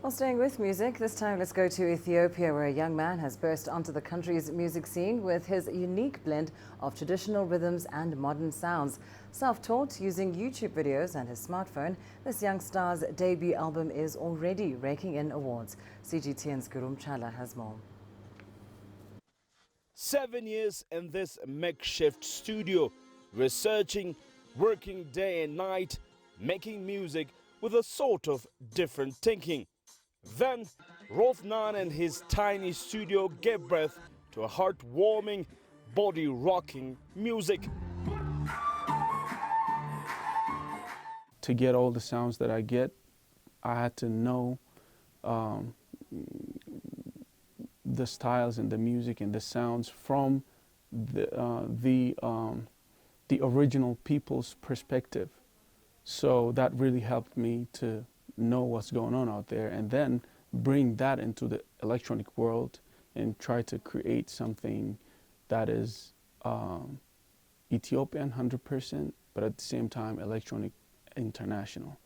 Well, staying with music, this time let's go to Ethiopia, where a young man has burst onto the country's music scene with his unique blend of traditional rhythms and modern sounds. Self-taught using YouTube videos and his smartphone, this young star's debut album is already raking in awards. CGTN's Girum Chala has more. 7 years in this makeshift studio, researching, working day and night, making music with a sort of different thinking. Then, Rofnan and his tiny studio gave birth to a heartwarming, body-rocking music. To get all the sounds that I get, I had to know the styles and the music and the sounds from the original people's perspective. So that really helped me to know what's going on out there, and then bring that into the electronic world and try to create something that is Ethiopian 100%, but at the same time electronic international.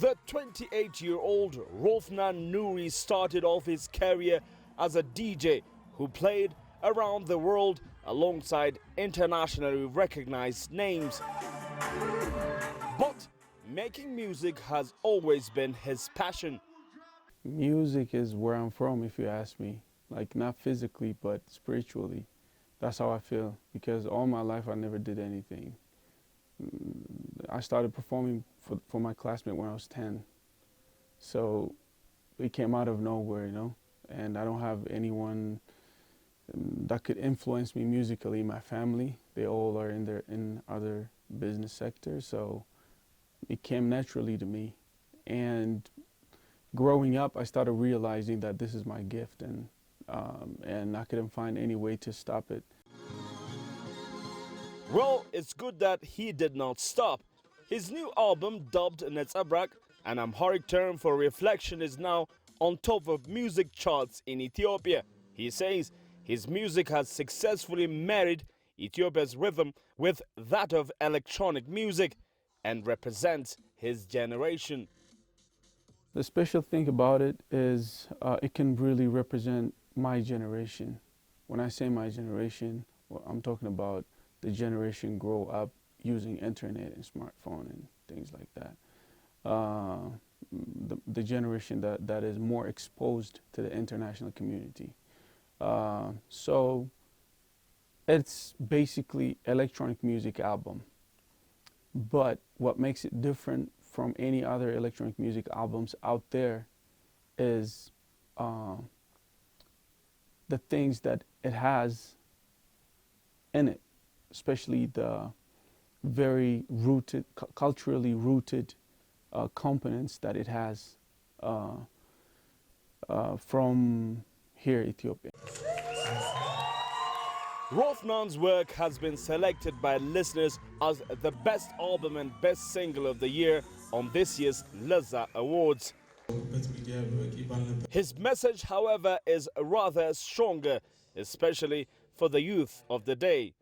The 28-year-old Rofnan Nouri started off his career as a DJ who played around the world alongside internationally recognized names. But making music has always been his passion. Music is where I'm from, if you ask me. Like, not physically, but spiritually. That's how I feel, because all my life I never did anything. I started performing for my classmate when I was 10. So it came out of nowhere, you know, and I don't have anyone that could influence me musically. My family, they all are in other business sectors, so it came naturally to me. And growing up, I started realizing that this is my gift, and I couldn't find any way to stop it. Well, it's good that he did not stop. His new album, dubbed Netzabrak, an Amharic term for reflection, is now on top of music charts in Ethiopia. He says his music has successfully married Ethiopia's rhythm with that of electronic music and represents his generation. The special thing about it is it can really represent my generation. When I say my generation, well, I'm talking about the generation grow up using internet and smartphone and things like that. The generation that is more exposed to the international community. So it's basically electronic music album. But what makes it different from any other electronic music albums out there is the things that it has in it, especially the very rooted, culturally rooted components that it has from here, Ethiopia. Rofnan's work has been selected by listeners as the best album and best single of the year on this year's Laza Awards. His message, however, is rather stronger, especially for the youth of the day.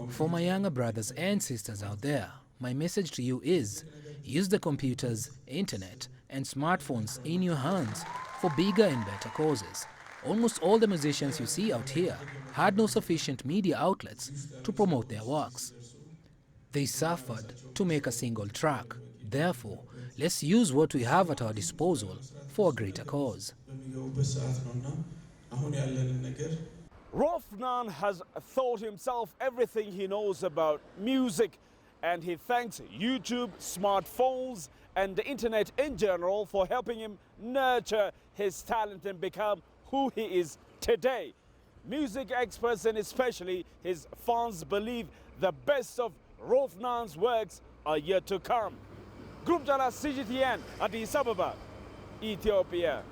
For my younger brothers and sisters out there, my message to you is, use the computers, internet and smartphones in your hands for bigger and better causes. Almost all the musicians you see out here had no sufficient media outlets to promote their works. They suffered to make a single track. Therefore, let's use what we have at our disposal for a greater cause. Rofnan has taught himself everything he knows about music, and he thanks YouTube, smartphones and the internet in general for helping him nurture his talent and become who he is today. Music experts and especially his fans believe the best of Rofnan's works are yet to come. Group Chala, CGTN, Addis Ababa, Ethiopia.